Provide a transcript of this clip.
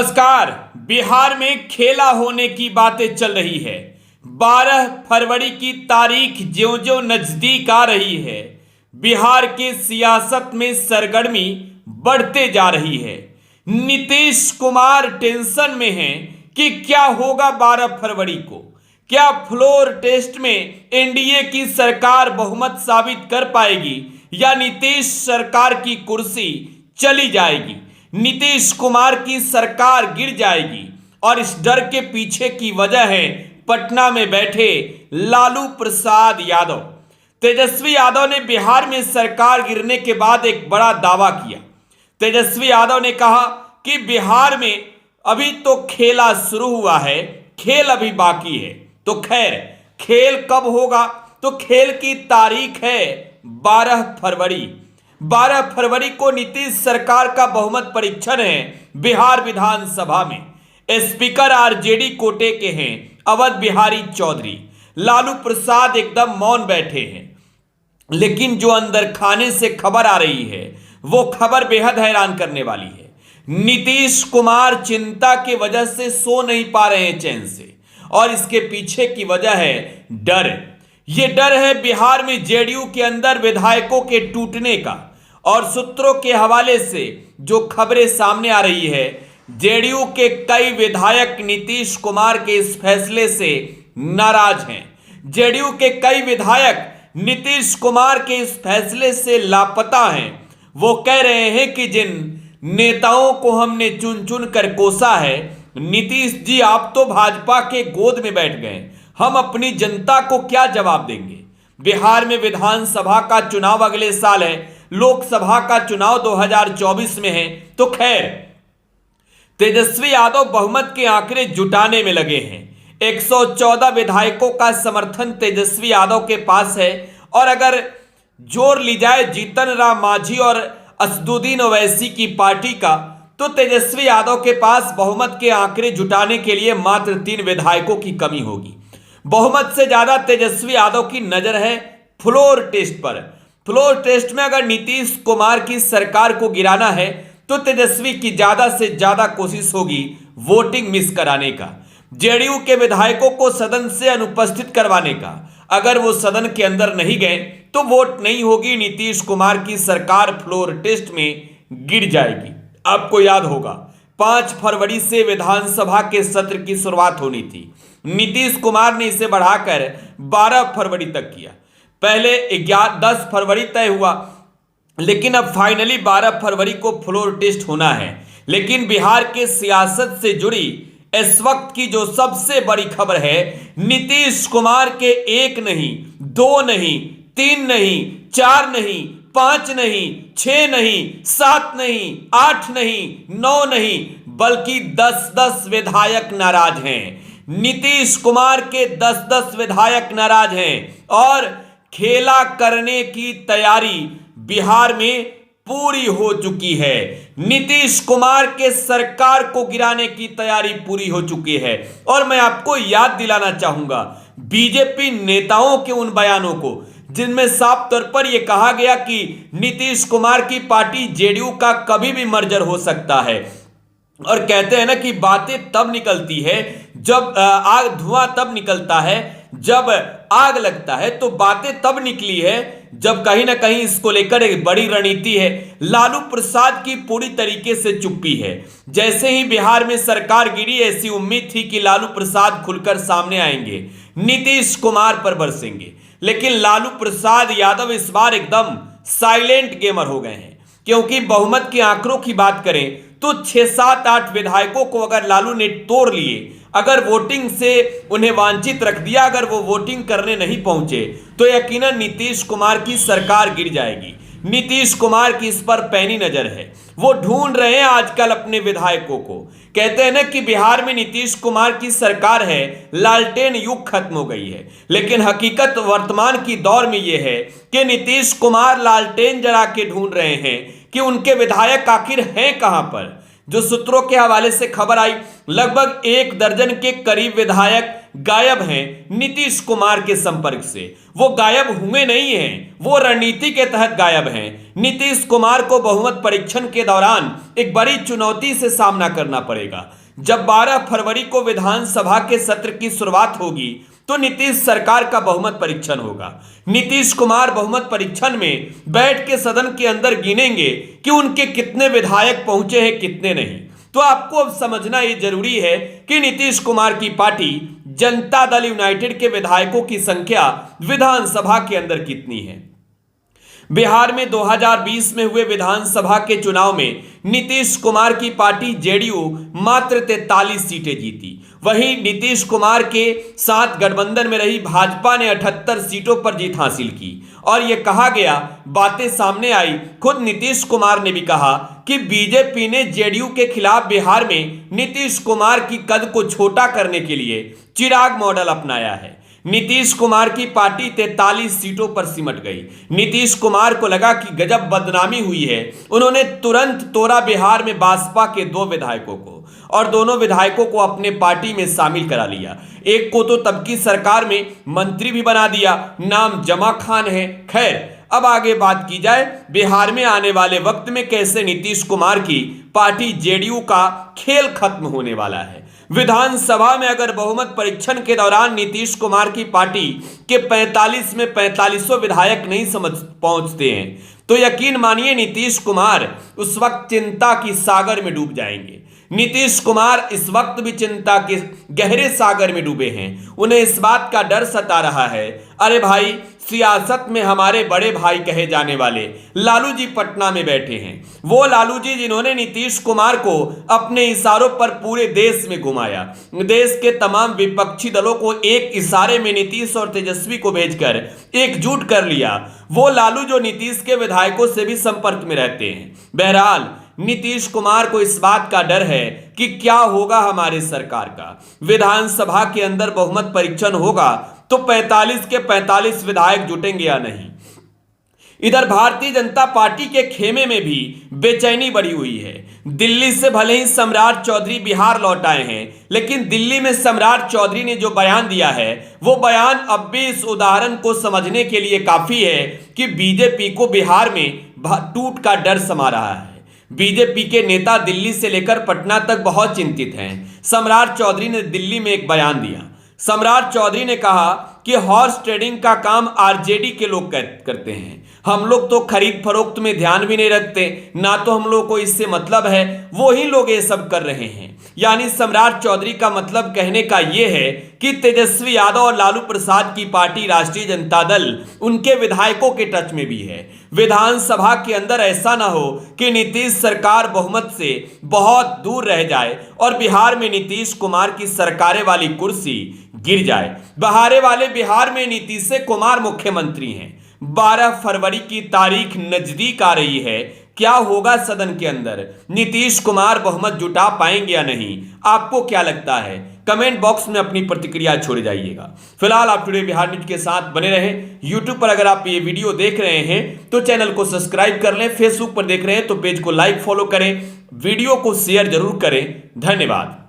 नमस्कार। बिहार में खेला होने की बातें चल रही है। 12 फरवरी की तारीख ज्यों-ज्यों नजदीक आ रही है, बिहार के सियासत में सरगर्मी बढ़ते जा रही है। नीतीश कुमार टेंशन में हैं कि क्या होगा 12 फरवरी को। क्या फ्लोर टेस्ट में एनडीए की सरकार बहुमत साबित कर पाएगी या नीतीश सरकार की कुर्सी चली जाएगी, नीतीश कुमार की सरकार गिर जाएगी। और इस डर के पीछे की वजह है पटना में बैठे लालू प्रसाद यादव। तेजस्वी यादव ने बिहार में सरकार गिरने के बाद एक बड़ा दावा किया। तेजस्वी यादव ने कहा कि बिहार में अभी तो खेला शुरू हुआ है, खेल अभी बाकी है। तो खैर, खेल कब होगा? तो खेल की तारीख है 12 फरवरी। 12 फरवरी को नीतीश सरकार का बहुमत परीक्षण है बिहार विधानसभा में। स्पीकर आरजेडी कोटे के हैं अवध बिहारी चौधरी। लालू प्रसाद एकदम मौन बैठे हैं, लेकिन जो अंदर खाने से खबर आ रही है वो खबर बेहद हैरान करने वाली है। नीतीश कुमार चिंता की वजह से सो नहीं पा रहे हैं चैन से, और इसके पीछे की वजह है डर। ये डर है बिहार में जेडीयू के अंदर विधायकों के टूटने का। और सूत्रों के हवाले से जो खबरें सामने आ रही है, जेडीयू के कई विधायक नीतीश कुमार के इस फैसले से नाराज हैं। जेडीयू के कई विधायक नीतीश कुमार के इस फैसले से लापता हैं। वो कह रहे हैं कि जिन नेताओं को हमने चुन चुन कर कोसा है, नीतीश जी आप तो भाजपा के गोद में बैठ गए, हम अपनी जनता को क्या जवाब देंगे। बिहार में विधानसभा का चुनाव अगले साल है, लोकसभा का चुनाव 2024 में है। तो खैर, तेजस्वी यादव बहुमत के आंकड़े जुटाने में लगे हैं। 114 विधायकों का समर्थन तेजस्वी यादव के पास है, और अगर जोर ली जाए जीतन राम मांझी और असदुद्दीन ओवैसी की पार्टी का, तो तेजस्वी यादव के पास बहुमत के आंकड़े जुटाने के लिए मात्र 3 विधायकों की कमी होगी। बहुमत से ज्यादा तेजस्वी यादव की नजर है फ्लोर टेस्ट पर। फ्लोर टेस्ट में अगर नीतीश कुमार की सरकार को गिराना है तो तेजस्वी की ज्यादा से ज्यादा कोशिश होगी वोटिंग मिस कराने का, जेडीयू के विधायकों को सदन से अनुपस्थित करवाने का। अगर वो सदन के अंदर नहीं गए तो वोट नहीं होगी, नीतीश कुमार की सरकार फ्लोर टेस्ट में गिर जाएगी। आपको याद होगा 5 फरवरी से विधानसभा के सत्र की शुरुआत होनी थी। नीतीश कुमार ने इसे बढ़ाकर 12 फरवरी तक किया। पहले 10 फरवरी तय हुआ, लेकिन अब फाइनली 12 फरवरी को फ्लोर टेस्ट होना है। लेकिन बिहार के सियासत से जुड़ी इस वक्त की जो सबसे बड़ी खबर है, नीतीश कुमार के 1 नहीं, 2 नहीं, 3 नहीं, 4 नहीं, 5 नहीं, 6 नहीं, 7 नहीं, 8 नहीं, 9 नहीं, बल्कि 10-10 विधायक नाराज हैं। नीतीश कुमार के 10-10 विधायक नाराज हैं, और खेला करने की तैयारी बिहार में पूरी हो चुकी है। नीतीश कुमार के सरकार को गिराने की तैयारी पूरी हो चुकी है। और मैं आपको याद दिलाना चाहूंगा बीजेपी नेताओं के उन बयानों को, जिनमें साफ तौर पर यह कहा गया कि नीतीश कुमार की पार्टी जेडीयू का कभी भी मर्जर हो सकता है। और कहते हैं ना कि बातें तब निकलती है जब आग, धुआं तब निकलता है जब आग लगता है। तो बातें तब निकली है जब कहीं ना कहीं इसको लेकर एक बड़ी रणनीति है। लालू प्रसाद की पूरी तरीके से चुप्पी है। जैसे ही बिहार में सरकार गिरी, ऐसी उम्मीद थी कि लालू प्रसाद खुलकर सामने आएंगे, नीतीश कुमार पर बरसेंगे। लेकिन लालू प्रसाद यादव इस बार एकदम साइलेंट गेमर हो गए हैं, क्योंकि बहुमत के आंकड़ों की बात करें तो 6, 7, 8 विधायकों को अगर लालू ने तोड़ लिए, अगर वोटिंग से उन्हें वांछित रख दिया, अगर वो वोटिंग करने नहीं पहुंचे, तो यकीनन नीतीश कुमार की सरकार गिर जाएगी। नीतीश कुमार की इस पर पैनी नजर है। वो ढूंढ रहे हैं आजकल अपने विधायकों को। कहते हैं ना कि बिहार में नीतीश कुमार की सरकार है, लालटेन युग खत्म हो गई है। लेकिन हकीकत वर्तमान की दौर में यह है कि नीतीश कुमार लालटेन जला के ढूंढ रहे हैं कि उनके विधायक आखिर हैं कहां पर। जो सूत्रों के हवाले से खबर आई, लगभग 1 दर्जन के करीब विधायक गायब हैं नीतीश कुमार के संपर्क से। वो गायब हुए नहीं हैं, वो रणनीति के तहत गायब हैं। नीतीश कुमार को बहुमत परीक्षण के दौरान एक बड़ी चुनौती से सामना करना पड़ेगा। जब 12 फरवरी को विधानसभा के सत्र की शुरुआत होगी तो नीतीश सरकार का बहुमत परीक्षण होगा। नीतीश कुमार बहुमत परीक्षण में बैठ के सदन के अंदर गिनेंगे कि उनके कितने विधायक पहुंचे हैं, कितने नहीं। तो आपको अब समझना यह जरूरी है कि नीतीश कुमार की पार्टी जनता दल यूनाइटेड के विधायकों की संख्या विधानसभा के अंदर कितनी है। बिहार में 2020 में हुए विधानसभा के चुनाव में नीतीश कुमार की पार्टी जेडीयू मात्र 43 सीटें जीती। वहीं नीतीश कुमार के साथ गठबंधन में रही भाजपा ने 78 सीटों पर जीत हासिल की। और यह कहा गया, बातें सामने आई, खुद नीतीश कुमार ने भी कहा कि बीजेपी ने जेडीयू के खिलाफ बिहार में नीतीश कुमार की कद को छोटा करने के लिए चिराग मॉडल अपनाया है। नीतीश कुमार की पार्टी 43 सीटों पर सिमट गई। नीतीश कुमार को लगा कि गजब बदनामी हुई है। उन्होंने तुरंत तोड़ा बिहार में बासपा के 2 विधायकों को और दोनों विधायकों को अपने पार्टी में शामिल करा लिया। एक को तो तब की सरकार में मंत्री भी बना दिया, नाम जमा खान है। खैर, अब आगे बात की जाए बिहार में आने वाले वक्त में कैसे नीतीश कुमार की पार्टी जेडीयू का खेल खत्म होने वाला है। विधानसभा में अगर बहुमत परीक्षण के दौरान नीतीश कुमार की पार्टी के 45 में 45 विधायक नहीं पहुंचते हैं तो यकीन मानिए नीतीश कुमार उस वक्त चिंता की सागर में डूब जाएंगे। नीतीश कुमार इस वक्त भी चिंता के गहरे सागर में डूबे हैं। उन्हें इस बात का डर सता रहा है, अरे भाई, सियासत में हमारे बड़े भाई कहे जाने वाले लालू जी पटना में बैठे हैं। वो लालू जी जिन्होंने नीतीश कुमार को अपने इशारों पर पूरे देश में घुमाया, देश के तमाम विपक्षी दलों को एक इशारे में नीतीश और तेजस्वी को भेजकर एकजुट कर लिया। वो लालू जो नीतीश के विधायकों से भी संपर्क में रहते हैं। बहरहाल, नीतीश कुमार को इस बात का डर है कि क्या होगा हमारे सरकार का। विधानसभा के अंदर बहुमत परीक्षण होगा तो 45 के 45 विधायक जुटेंगे या नहीं। इधर भारतीय जनता पार्टी के खेमे में भी बेचैनी बढ़ी हुई है। दिल्ली से भले ही सम्राट चौधरी बिहार लौट आए हैं, लेकिन दिल्ली में सम्राट चौधरी ने जो बयान दिया है वो बयान अब भी इस उदाहरण को समझने के लिए काफी है कि बीजेपी को बिहार में टूट का डर समा रहा है। बीजेपी के नेता दिल्ली से लेकर पटना तक बहुत चिंतित हैं। सम्राट चौधरी ने दिल्ली में एक बयान दिया। सम्राट चौधरी ने कहा कि हॉर्स ट्रेडिंग का काम आरजेडी के लोग करते हैं। हम लोग तो खरीद फरोख्त में ध्यान भी नहीं रखते, ना तो हम लोग को इससे मतलब है, वो ही लोग ये सब कर रहे हैं। यानी सम्राट चौधरी का मतलब कहने का ये है कि तेजस्वी यादव और लालू प्रसाद की पार्टी राष्ट्रीय जनता दल उनके विधायकों के टच में भी है। विधानसभा के अंदर ऐसा ना हो कि नीतीश सरकार बहुमत से बहुत दूर रह जाए और बिहार में नीतीश कुमार की सरकारें वाली कुर्सी गिर जाए। बहारे वाले बिहार में नीतीश कुमार मुख्यमंत्री हैं। 12 फरवरी की तारीख नजदीक आ रही है। क्या होगा सदन के अंदर? नीतीश कुमार बहुमत जुटा पाएंगे या नहीं? आपको क्या लगता है? कमेंट बॉक्स में अपनी प्रतिक्रिया छोड़ जाइएगा। फिलहाल आप टुडे बिहार न्यूज के साथ बने रहें। यूट्यूब पर अगर आप ये वीडियो देख रहे हैं तो चैनल को सब्सक्राइब कर लें। फेसबुक पर देख रहे हैं तो पेज को लाइक फॉलो करें। वीडियो को शेयर जरूर करें। धन्यवाद।